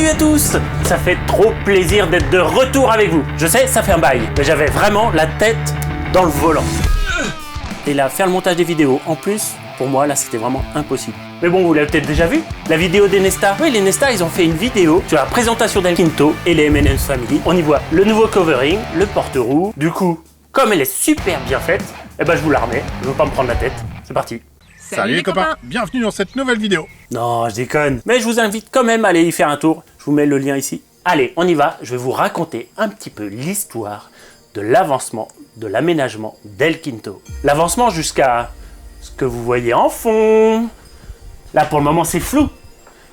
Salut à tous! Ça fait trop plaisir d'être de retour avec vous. Je sais, ça fait un bail, mais j'avais vraiment la tête dans le volant. Et là, faire le montage des vidéos, en plus, pour moi, là, c'était vraiment impossible. Mais bon, vous l'avez peut-être déjà vu, la vidéo des Nesta. Oui, les Nesta, ils ont fait une vidéo sur la présentation d'El Quinto et les M&M's Family. On y voit le nouveau covering, le porte-roue. Du coup, comme elle est super bien faite, eh ben, je vous la remets. Je veux pas me prendre la tête. C'est parti. Salut les copains, bienvenue dans cette nouvelle vidéo. Non, je déconne. Mais je vous invite quand même à aller y faire un tour. Je vous mets le lien ici. Allez, on y va. Je vais vous raconter un petit peu l'histoire de l'avancement, de l'aménagement d'El Quinto. L'avancement jusqu'à ce que vous voyez en fond. Là, pour le moment, c'est flou.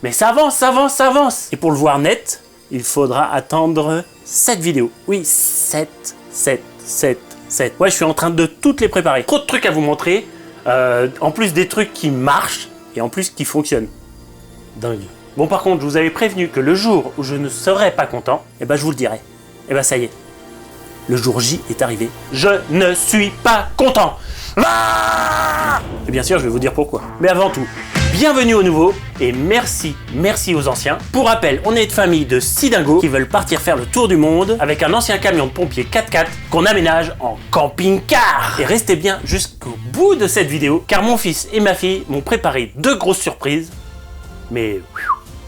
Mais ça avance, ça avance, ça avance. Et pour le voir net, il faudra attendre 7 vidéos. Oui, 7. Ouais, je suis en train de toutes les préparer. Trop de trucs à vous montrer. En plus des trucs qui marchent et en plus qui fonctionnent. Dingue. Bon, par contre, je vous avais prévenu que le jour où je ne serais pas content, eh ben je vous le dirai. Eh ben ça y est. Le jour J est arrivé. Je ne suis pas content. Et bien sûr, je vais vous dire pourquoi. Mais avant tout, bienvenue aux nouveaux et merci aux anciens. Pour rappel, on est une famille de 6 dingos qui veulent partir faire le tour du monde avec un ancien camion de pompiers 4x4 qu'on aménage en camping-car. Et restez bien jusqu'au bout de cette vidéo car mon fils et ma fille m'ont préparé 2 grosses surprises. Mais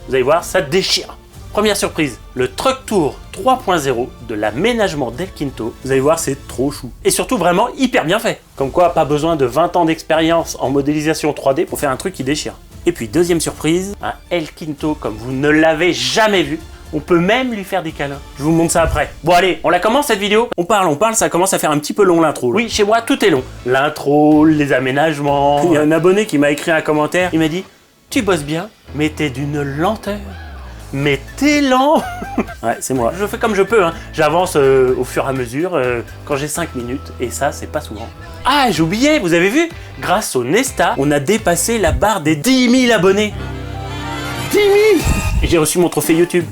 vous allez voir, ça déchire. Première surprise, le Truck Tour 3.0 de l'aménagement d'El Quinto. Vous allez voir, c'est trop chou. Et surtout vraiment hyper bien fait. Comme quoi, pas besoin de 20 ans d'expérience en modélisation 3D pour faire un truc qui déchire. Et puis deuxième surprise, un El Quinto comme vous ne l'avez jamais vu. On peut même lui faire des câlins. Je vous montre ça après. Bon allez, on la commence cette vidéo. On parle, ça commence à faire un petit peu long l'intro. Oui, chez moi tout est long. L'intro, les aménagements. Il y a un abonné qui m'a écrit un commentaire. Il m'a dit, tu bosses bien, mais t'es d'une lenteur. Mais t'es lent. Ouais, c'est moi. Je fais comme je peux, hein. J'avance au fur et à mesure quand j'ai 5 minutes et ça, c'est pas souvent. Ah, j'ai oublié, vous avez vu? Grâce au Nesta, on a dépassé la barre des 10 000 abonnés. 10 000. Et j'ai reçu mon trophée YouTube.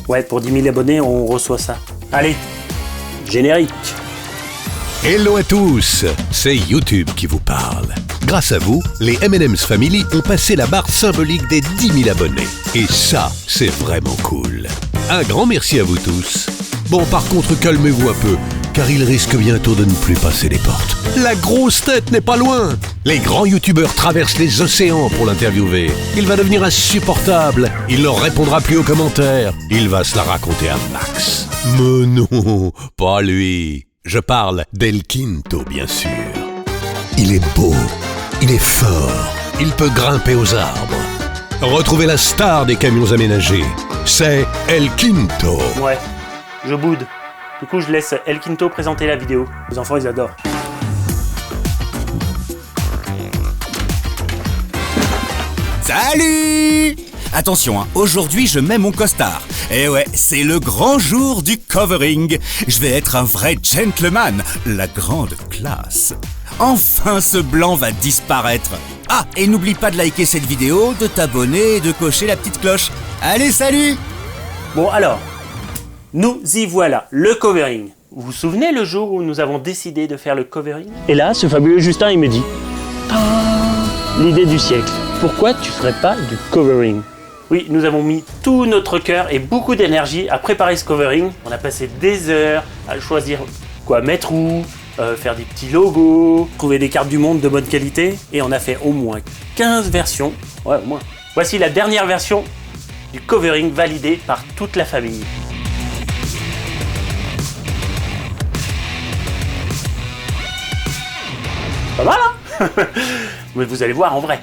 Ouais, pour 10 000 abonnés, on reçoit ça. Allez, générique. Hello à tous, c'est YouTube qui vous parle. Grâce à vous, les M&M's Family ont passé la barre symbolique des 10 000 abonnés. Et ça, c'est vraiment cool. Un grand merci à vous tous. Bon, par contre, calmez-vous un peu, car il risque bientôt de ne plus passer les portes. La grosse tête n'est pas loin. Les grands youtubeurs traversent les océans pour l'interviewer. Il va devenir insupportable. Il ne répondra plus aux commentaires. Il va se la raconter à Max. Mais non, pas lui. Je parle d'El Quinto, bien sûr. Il est beau, il est fort, il peut grimper aux arbres. Retrouvez la star des camions aménagés, c'est El Quinto. Ouais, je boude. Du coup, je laisse El Quinto présenter la vidéo. Les enfants, ils adorent. Salut! Attention, hein, aujourd'hui je mets mon costard. Et ouais, c'est le grand jour du covering. Je vais être un vrai gentleman, la grande classe. Enfin, ce blanc va disparaître. Ah, et n'oublie pas de liker cette vidéo, de t'abonner et de cocher la petite cloche. Allez, salut! Bon alors, nous y voilà, le covering. Vous vous souvenez le jour où nous avons décidé de faire le covering? Et là, ce fabuleux Justin, il me dit l'idée du siècle, pourquoi tu ferais pas du covering? Oui, nous avons mis tout notre cœur et beaucoup d'énergie à préparer ce covering. On a passé des heures à choisir quoi mettre où, faire des petits logos, trouver des cartes du monde de bonne qualité. Et on a fait au moins 15 versions. Ouais, au moins. Voici la dernière version du covering validée par toute la famille. Pas mal, hein? Mais vous allez voir en vrai.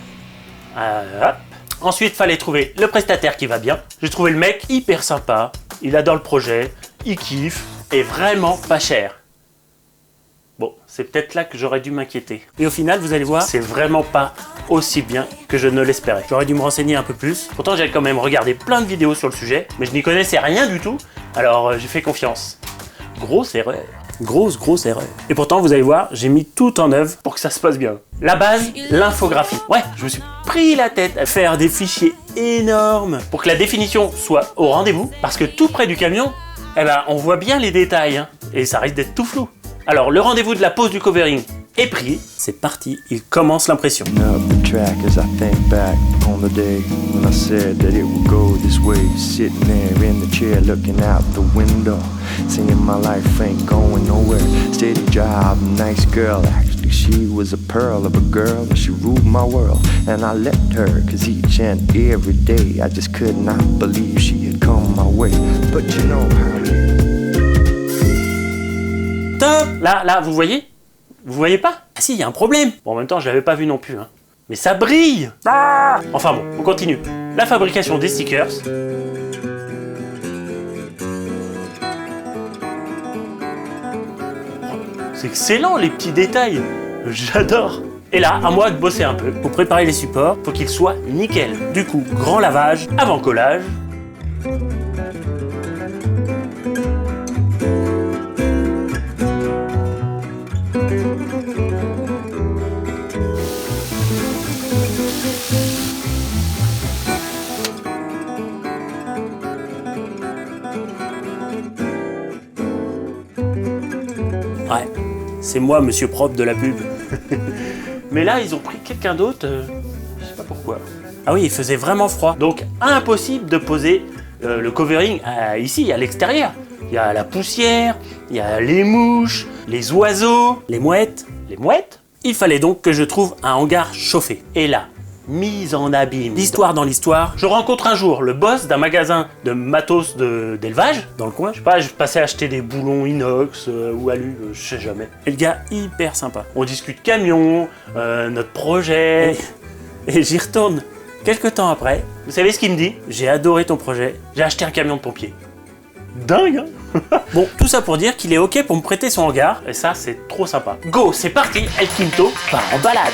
Hop. Ensuite, fallait trouver le prestataire qui va bien. J'ai trouvé le mec hyper sympa. Il adore le projet, il kiffe et vraiment pas cher. Bon, c'est peut-être là que j'aurais dû m'inquiéter. Et au final, vous allez voir, c'est vraiment pas aussi bien que je ne l'espérais. J'aurais dû me renseigner un peu plus. Pourtant, j'ai quand même regardé plein de vidéos sur le sujet, mais je n'y connaissais rien du tout. Alors, j'ai fait confiance. Grosse erreur. Grosse erreur. Et pourtant, vous allez voir, j'ai mis tout en œuvre pour que ça se passe bien. La base, l'infographie. Ouais, je me suis pris la tête à faire des fichiers énormes pour que la définition soit au rendez-vous, parce que tout près du camion, eh ben, on voit bien les détails, hein, et ça risque d'être tout flou. Alors, le rendez-vous de la pose du covering, est pris. C'est parti, il commence l'impression. Up the track as I think back on the day when I said that it would go this way. Sitting there in the chair looking out the window, saying my life ain't going nowhere. Steady job, nice girl. Actually she was a pearl of a girl, and she ruled my world. And I left her cause each and every day I just could not believe she had come my way. But you know how it is. Top. Là, vous voyez? Vous voyez pas? Ah si, il y a un problème. Bon, en même temps, je l'avais pas vu non plus, hein. Mais ça brille. Ah, enfin bon, on continue. La fabrication des stickers. C'est excellent, les petits détails. J'adore. Et là, à moi de bosser un peu. Pour préparer les supports, faut qu'ils soient nickel. Du coup, grand lavage, avant collage. Ouais, c'est moi, monsieur propre de la pub. Mais là, ils ont pris quelqu'un d'autre, je sais pas pourquoi. Ah oui, il faisait vraiment froid. Donc, impossible de poser le covering ici, à l'extérieur. Il y a la poussière, il y a les mouches, les oiseaux, les mouettes. Les mouettes? Il fallait donc que je trouve un hangar chauffé. Et là, mise en abîme. L'histoire dans l'histoire. Je rencontre un jour le boss d'un magasin de matos d'élevage dans le coin. Je sais pas, je passais acheter des boulons inox ou alu, je sais jamais. Et le gars hyper sympa. On discute camion, notre projet. Et j'y retourne quelques temps après. Vous savez ce qu'il me dit? J'ai adoré ton projet. J'ai acheté un camion de pompier. Dingue, hein? Bon, tout ça pour dire qu'il est ok pour me prêter son hangar. Et ça, c'est trop sympa. Go, c'est parti, El Quinto part en balade.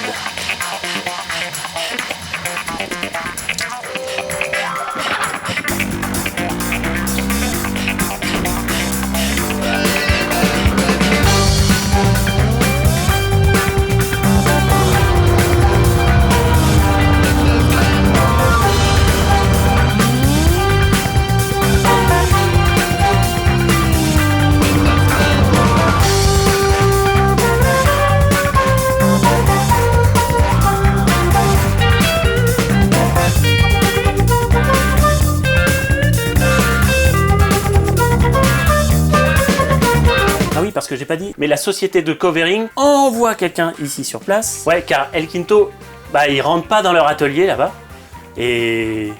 Parce que j'ai pas dit, mais la société de covering envoie quelqu'un ici sur place. Ouais, car El Quinto, ils rentrent pas dans leur atelier là-bas. Et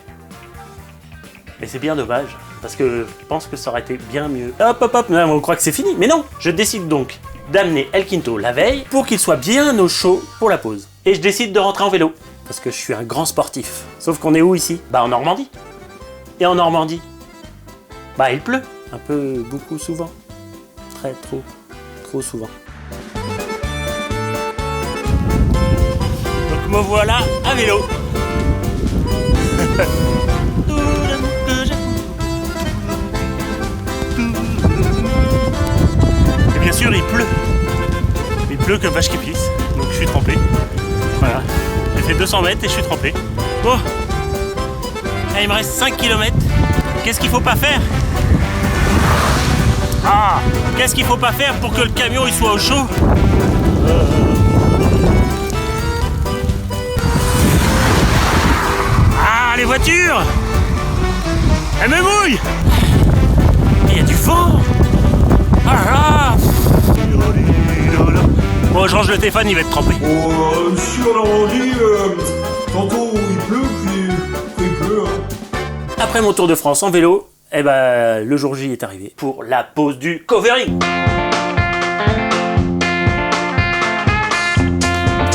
c'est bien dommage, parce que je pense que ça aurait été bien mieux. Hop, on croit que c'est fini, mais non. Je décide donc d'amener El Quinto la veille pour qu'il soit bien au chaud pour la pause. Et je décide de rentrer en vélo, parce que je suis un grand sportif. Sauf qu'on est où ici? En Normandie. Et en Normandie, il pleut, un peu, beaucoup, souvent. Trop souvent. Donc me voilà à vélo. Et bien sûr, il pleut. Il pleut comme vache qui pisse. Donc je suis trempé. Voilà. J'ai fait 200 mètres et je suis trempé. Bon. Allez, il me reste 5 km. Qu'est-ce qu'il faut pas faire? Qu'est-ce qu'il faut pas faire pour que le camion il soit au chaud? Les voitures! Elles me mouillent! Il y a du vent! Bon, je range le téléphone, il va être trempé. Si on a dit, tantôt il pleut, puis il pleut. Après mon tour de France en vélo, le jour J est arrivé pour la pose du covering.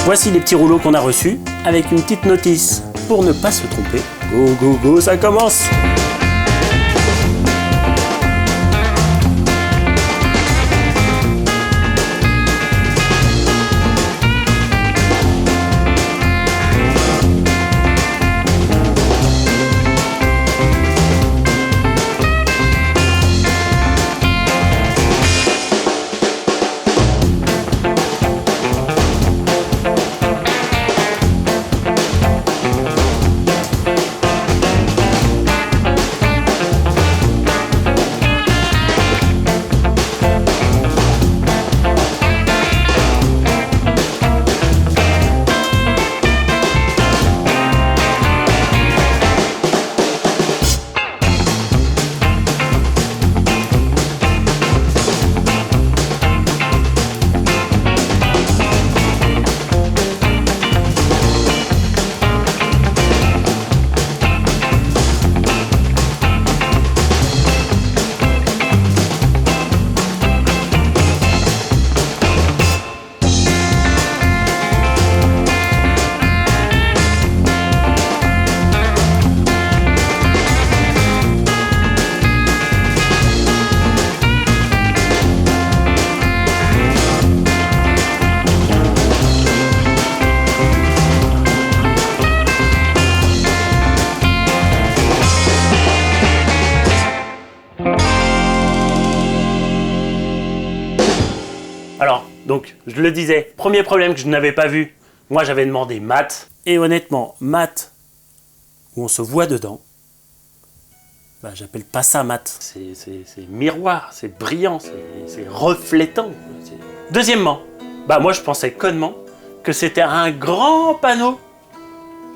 Voici les petits rouleaux qu'on a reçus, avec une petite notice pour ne pas se tromper. Go, go, go, ça commence! Alors, donc, je le disais, premier problème que je n'avais pas vu, moi j'avais demandé mat. Et honnêtement, mat, où on se voit dedans, bah, j'appelle pas ça mat. C'est miroir, c'est brillant, c'est reflétant. Deuxièmement, bah moi je pensais connement que c'était un grand panneau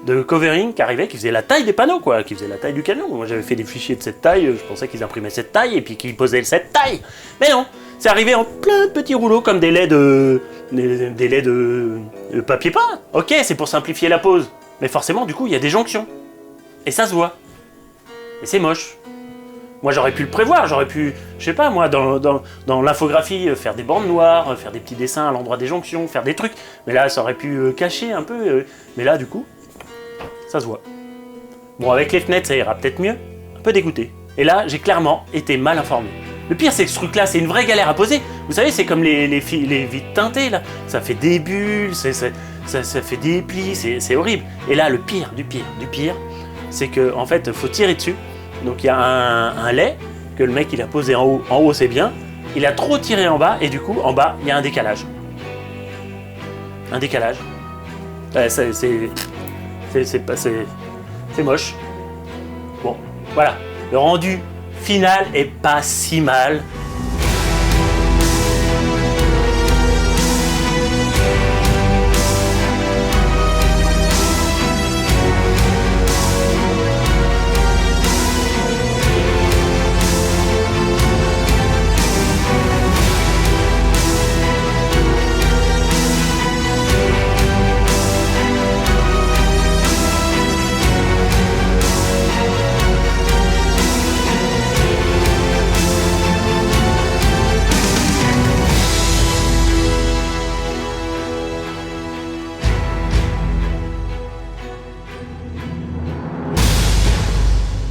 de covering qui arrivait, qui faisait la taille des panneaux, quoi, qui faisait la taille du camion. Moi j'avais fait des fichiers de cette taille, je pensais qu'ils imprimaient cette taille et puis qu'ils posaient cette taille. Mais non, c'est arrivé en plein de petits rouleaux comme des laits de papier peint. Ok, c'est pour simplifier la pose. Mais forcément, du coup, il y a des jonctions. Et ça se voit. Et c'est moche. Moi j'aurais pu le prévoir, j'aurais pu, je sais pas moi, dans l'infographie, faire des bandes noires, faire des petits dessins à l'endroit des jonctions, faire des trucs. Mais là, ça aurait pu cacher un peu. Mais là, du coup, ça se voit. Bon, avec les fenêtres, ça ira peut-être mieux. Un peu dégoûté. Et là, j'ai clairement été mal informé. Le pire, c'est que ce truc-là, c'est une vraie galère à poser. Vous savez, c'est comme les vitres teintées, là. Ça fait des bulles, ça fait des plis, c'est horrible. Et là, le pire du pire, c'est que en fait, faut tirer dessus. Donc il y a un lait que le mec il a posé en haut. En haut, c'est bien. Il a trop tiré en bas et du coup, en bas, il y a un décalage. Un décalage. C'est moche. Bon, voilà. Le rendu final est pas si mal.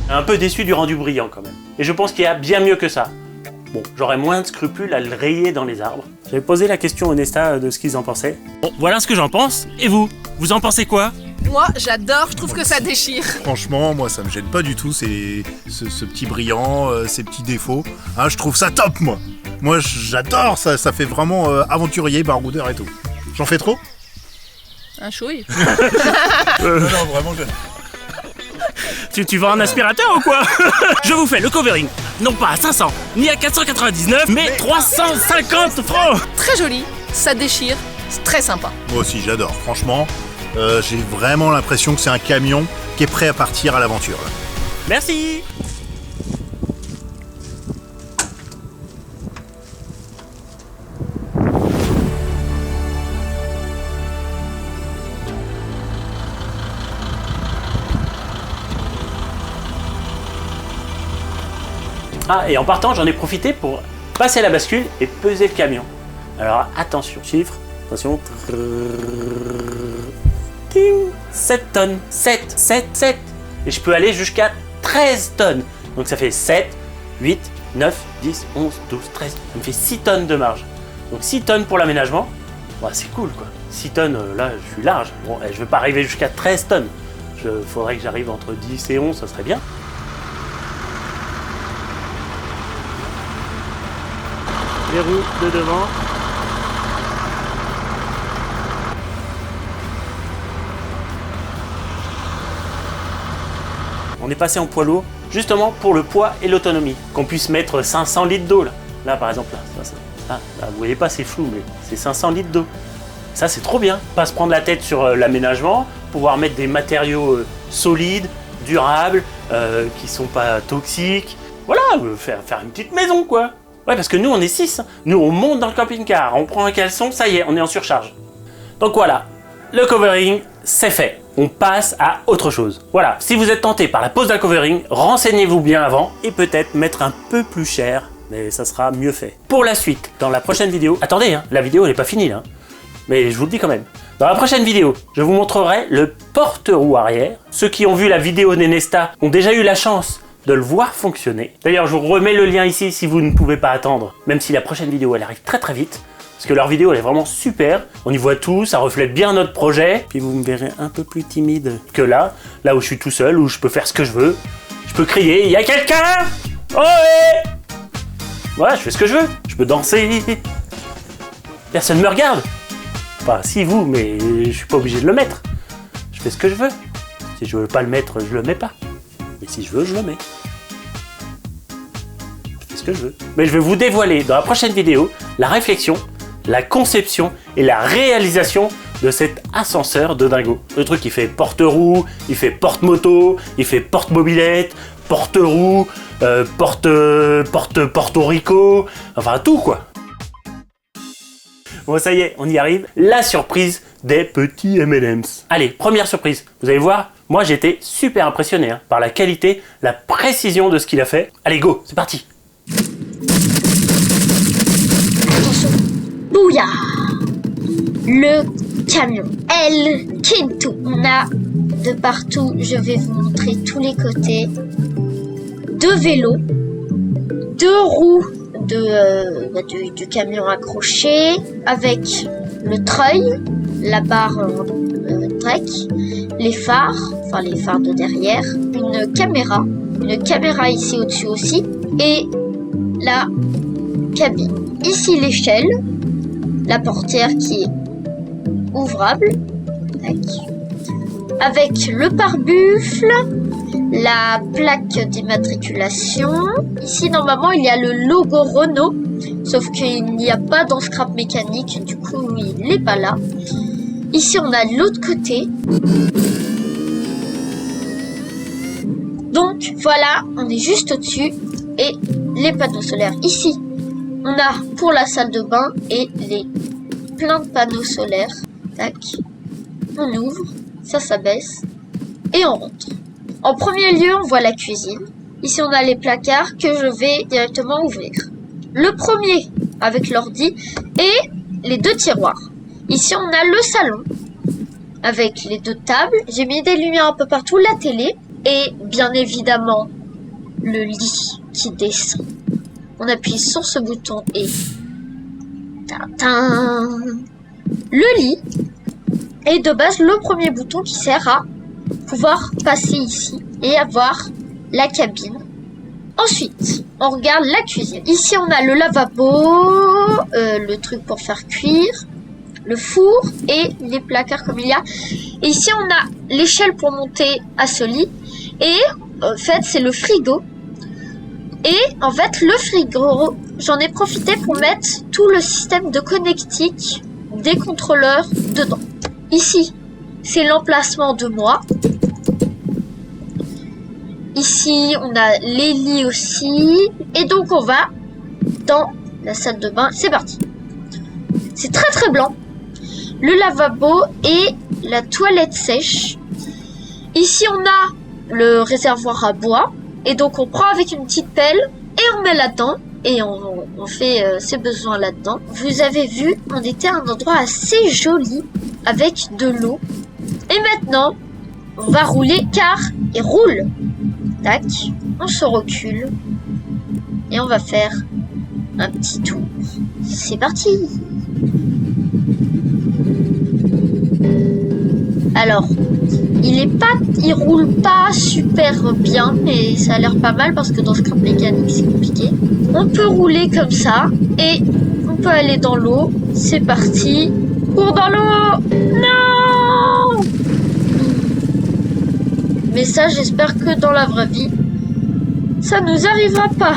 Un peu déçu du rendu brillant quand même. Et je pense qu'il y a bien mieux que ça. Bon, j'aurais moins de scrupules à le rayer dans les arbres. J'avais posé la question au Nesta de ce qu'ils en pensaient. Bon, voilà ce que j'en pense. Et vous en pensez quoi? Moi, j'adore, je trouve que ça déchire. Franchement, moi, ça me gêne pas du tout, ce petit brillant, ces petits défauts. Hein, je trouve ça top, moi. Moi, j'adore ça, ça fait vraiment aventurier, baroudeur et tout. J'en fais trop? Un chouille. Non, vraiment, Tu vends un aspirateur ou quoi? Je vous fais le covering, non pas à 500, ni à 499, mais 350 francs. Très joli, ça déchire, c'est très sympa. Moi aussi, j'adore. Franchement, j'ai vraiment l'impression que c'est un camion qui est prêt à partir à l'aventure. Là. Merci. Ah, et en partant, j'en ai profité pour passer la bascule et peser le camion. Alors attention, chiffre, attention. 7 tonnes. 7. Et je peux aller jusqu'à 13 tonnes. Donc ça fait 7, 8, 9, 10, 11, 12, 13. Ça me fait 6 tonnes de marge. Donc 6 tonnes pour l'aménagement. Bah, c'est cool quoi. 6 tonnes, là je suis large. Bon, je ne vais pas arriver jusqu'à 13 tonnes. Faudrait que j'arrive entre 10 et 11, ça serait bien. Les roues de devant. On est passé en poids lourd, justement pour le poids et l'autonomie. Qu'on puisse mettre 500 litres d'eau là. Là par exemple, là, vous voyez pas, c'est flou, mais c'est 500 litres d'eau. Ça c'est trop bien. Pas se prendre la tête sur l'aménagement, pouvoir mettre des matériaux solides, durables, qui sont pas toxiques. Voilà, faire une petite maison quoi. Ouais, parce que nous, on est 6. Nous, on monte dans le camping-car, on prend un caleçon, ça y est, on est en surcharge. Donc voilà, le covering, c'est fait. On passe à autre chose. Voilà, si vous êtes tenté par la pose d'un covering, renseignez-vous bien avant et peut-être mettre un peu plus cher, mais ça sera mieux fait. Pour la suite, dans la prochaine vidéo... Attendez, hein, la vidéo, elle n'est pas finie, là. Mais je vous le dis quand même. Dans la prochaine vidéo, je vous montrerai le porte-roue arrière. Ceux qui ont vu la vidéo Nesta ont déjà eu la chance de le voir fonctionner. D'ailleurs, je vous remets le lien ici si vous ne pouvez pas attendre, même si la prochaine vidéo, elle arrive très très vite, parce que leur vidéo, elle est vraiment super. On y voit tout, ça reflète bien notre projet. Puis vous me verrez un peu plus timide que là où je suis tout seul, où je peux faire ce que je veux. Je peux crier, il y a quelqu'un? Oh ouais! Ouais, je fais ce que je veux. Je peux danser. Personne me regarde. Enfin, si vous, mais je suis pas obligé de le mettre. Je fais ce que je veux. Si je veux pas le mettre, je le mets pas. Mais si je veux, je le mets. Je fais ce que je veux. Mais je vais vous dévoiler dans la prochaine vidéo la réflexion, la conception et la réalisation de cet ascenseur de dingo. Le truc, il fait porte-roue, il fait porte-moto, il fait porte-mobilette, porte-roue, Porto Rico, enfin tout quoi. Bon, ça y est, on y arrive. La surprise des petits M&M's. Allez, première surprise. Vous allez voir, moi j'étais super impressionné par la qualité, la précision de ce qu'il a fait. Allez, go, c'est parti. Attention, bouya! Le camion El Kinto. On a de partout, je vais vous montrer tous les côtés. 2 vélos, 2 roues du camion accroché avec le treuil, la barre trek, les phares de derrière, une caméra ici au-dessus aussi, et la cabine. Ici l'échelle, la portière qui est ouvrable, avec le pare-buffle, la plaque d'immatriculation. Ici, normalement, il y a le logo Renault, sauf qu'il n'y a pas dans Scrap Mécanique, du coup, il n'est pas là. Ici, on a l'autre côté. Donc, voilà, on est juste au-dessus. Et les panneaux solaires. Ici, on a pour la salle de bain et plein de panneaux solaires. Tac. On ouvre, ça s'abaisse et on rentre. En premier lieu, on voit la cuisine. Ici, on a les placards que je vais directement ouvrir. Le premier, avec l'ordi, et les 2 tiroirs. Ici, on a le salon, avec les 2 tables. J'ai mis des lumières un peu partout, la télé, et bien évidemment, le lit qui descend. On appuie sur ce bouton et... Tintin. Le lit est de base le premier bouton qui sert à pouvoir passer ici et avoir la cabine. Ensuite, on regarde la cuisine. Ici, on a le lavabo, le truc pour faire cuire, le four et les placards comme il y a. Et ici, on a l'échelle pour monter à ce lit. Et en fait, c'est le frigo. Et en fait, le frigo, j'en ai profité pour mettre tout le système de connectique des contrôleurs dedans. Ici, c'est l'emplacement de moi. Ici, on a les lits aussi. Et donc, on va dans la salle de bain. C'est parti. C'est très très blanc. Le lavabo et la toilette sèche. Ici, on a le réservoir à bois. Et donc, on prend avec une petite pelle et on met là-dedans. Et on fait ses besoins là-dedans. Vous avez vu, on était à un endroit assez joli avec de l'eau. Et maintenant, on va rouler car il roule. Tac, on se recule. Et on va faire un petit tour. C'est parti. Alors, il roule pas super bien, mais ça a l'air pas mal parce que dans Scrap Mécanique c'est compliqué. On peut rouler comme ça et on peut aller dans l'eau. C'est parti. Cours dans l'eau. Non. Mais ça, j'espère que dans la vraie vie, ça nous arrivera pas.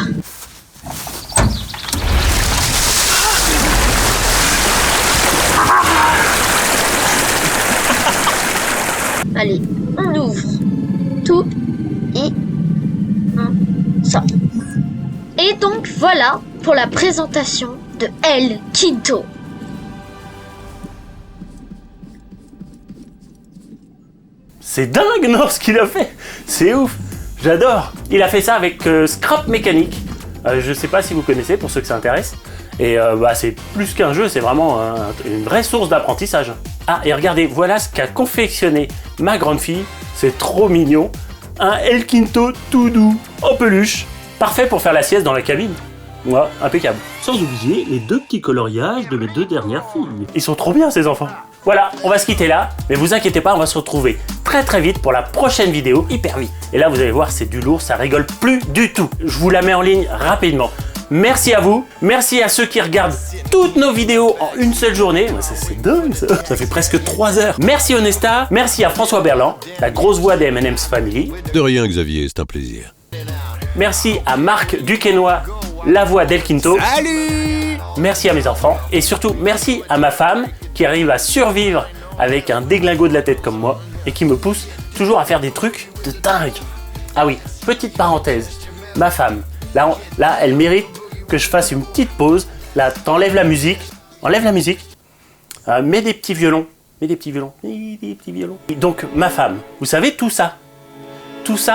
Allez, on ouvre tout et on sort. Et donc voilà pour la présentation de El Kinto. C'est dingue, non, ce qu'il a fait. C'est ouf. J'adore. Il a fait ça avec Scrap Mécanique. Je sais pas si vous connaissez, pour ceux que ça intéresse. Et c'est plus qu'un jeu, c'est vraiment une vraie source d'apprentissage. Ah, et regardez, voilà ce qu'a confectionné ma grande fille. C'est trop mignon. Un El Kinto tout doux, en peluche. Parfait pour faire la sieste dans la cabine. Ouais, impeccable. Sans oublier les 2 petits coloriages de mes 2 dernières filles. Ils sont trop bien, ces enfants. Voilà, on va se quitter là, mais vous inquiétez pas, on va se retrouver très très vite pour la prochaine vidéo, hyper vite. Et là, vous allez voir, c'est du lourd, ça rigole plus du tout. Je vous la mets en ligne rapidement. Merci à vous, merci à ceux qui regardent toutes nos vidéos en une seule journée. C'est dingue ça. Ça fait presque 3 heures. Merci Onesta, merci à François Berland, la grosse voix des M&M's Family. De rien, Xavier, c'est un plaisir. Merci à Marc Duquesnoy, la voix d'El Quinto. Salut! Merci à mes enfants et surtout merci à ma femme qui arrive à survivre avec un déglingo de la tête comme moi et qui me pousse toujours à faire des trucs de dingue. Ah oui, petite parenthèse, ma femme, là elle mérite que je fasse une petite pause. Là, t'enlèves la musique, enlève la musique, mets des petits violons, des petits violons. Et donc ma femme, vous savez tout ça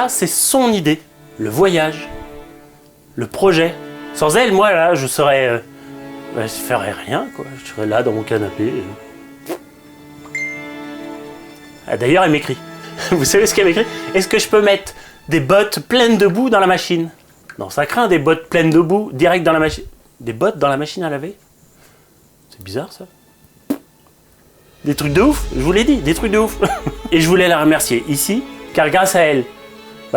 c'est son idée, le voyage, le projet. Sans elle, moi là, je serais, je ferais rien quoi. Je serais là dans mon canapé. Ah, d'ailleurs, elle m'écrit. Vous savez ce qu'elle m'écrit? Est-ce que je peux mettre des bottes pleines de boue dans la machine? Non, ça craint des bottes pleines de boue direct dans la machine. Des bottes dans la machine à laver? C'est bizarre ça. Des trucs de ouf, je vous l'ai dit, des trucs de ouf. Et je voulais la remercier ici, car grâce à elle,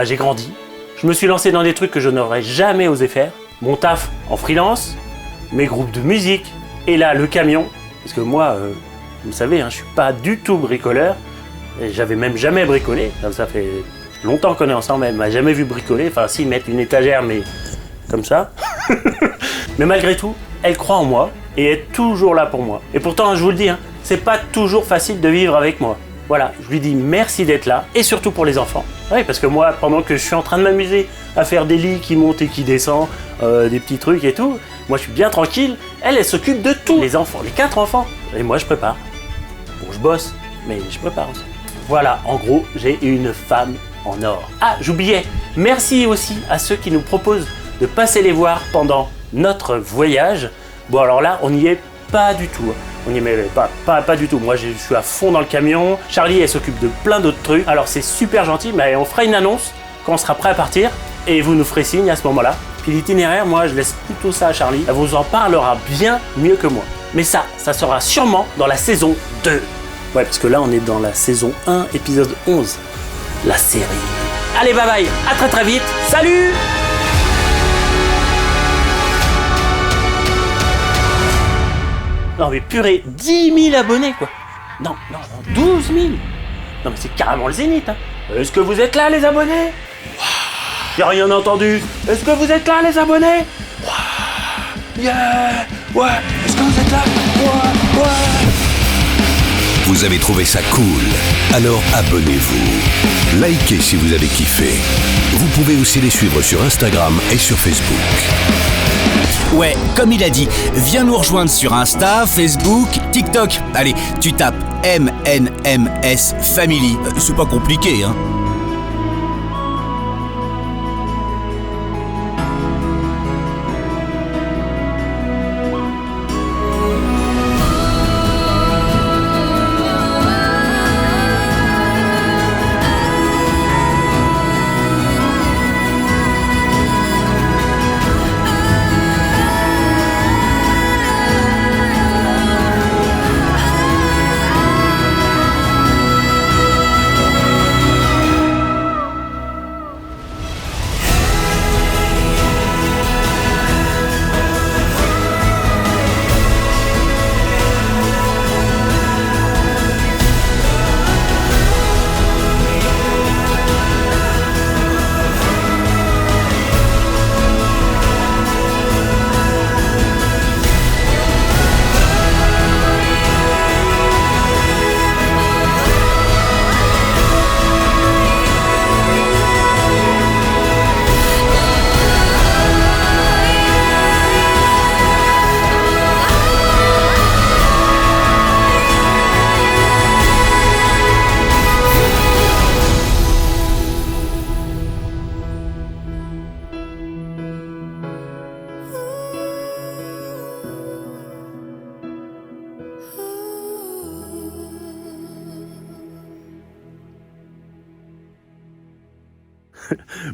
j'ai grandi. Je me suis lancé dans des trucs que je n'aurais jamais osé faire. Mon taf en freelance, mes groupes de musique, et là le camion. Parce que moi, vous savez, je suis pas du tout bricoleur. Et j'avais même jamais bricolé. Ça fait longtemps qu'on est ensemble, elle m'a jamais vu bricoler. Enfin, si, mettre une étagère, mais comme ça. Mais malgré tout, elle croit en moi et est toujours là pour moi. Et pourtant, je vous le dis, c'est pas toujours facile de vivre avec moi. Voilà, je lui dis merci d'être là et surtout pour les enfants. Oui, parce que moi, pendant que je suis en train de m'amuser à faire des lits qui montent et qui descendent, des petits trucs et tout, moi je suis bien tranquille. Elle s'occupe de tout. Les enfants, les 4 enfants. Et moi je prépare. Bon, je bosse, mais je prépare aussi. Voilà, en gros, j'ai une femme en or. Ah, j'oubliais, merci aussi à ceux qui nous proposent de passer les voir pendant notre voyage. Bon, alors là, on n'y est pas du tout. On n'y est pas du tout. Moi, je suis à fond dans le camion. Charlie, elle s'occupe de plein d'autres trucs. Alors, c'est super gentil, mais on fera une annonce quand on sera prêt à partir. Et vous nous ferez signe à ce moment-là. Puis l'itinéraire, moi, je laisse plutôt ça à Charlie. Elle vous en parlera bien mieux que moi. Mais ça sera sûrement dans la saison 2. Ouais, parce que là, on est dans la saison 1, épisode 11. La série. Allez, bye bye, à très très vite. Salut! Non mais purée, 10 000 abonnés quoi. Non, 12 000. Non mais c'est carrément le zénith. Est-ce que vous êtes là les abonnés? J'ai rien entendu. Est-ce que vous êtes là les abonnés? Yeah. Ouais. Est-ce que vous êtes là? Ouais. Vous avez trouvé ça cool? Alors abonnez-vous. Likez si vous avez kiffé. Vous pouvez aussi les suivre sur Instagram et sur Facebook. Ouais, comme il a dit, viens nous rejoindre sur Insta, Facebook, TikTok. Allez, tu tapes MNMS Family. C'est pas compliqué,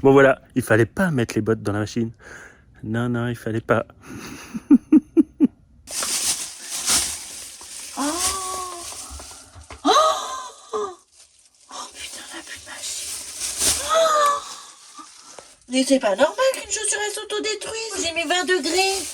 Bon voilà, il fallait pas mettre les bottes dans la machine. Non, il fallait pas. Mais c'est pas normal qu'une chaussure elle s'autodétruise. J'ai mis 20 degrés.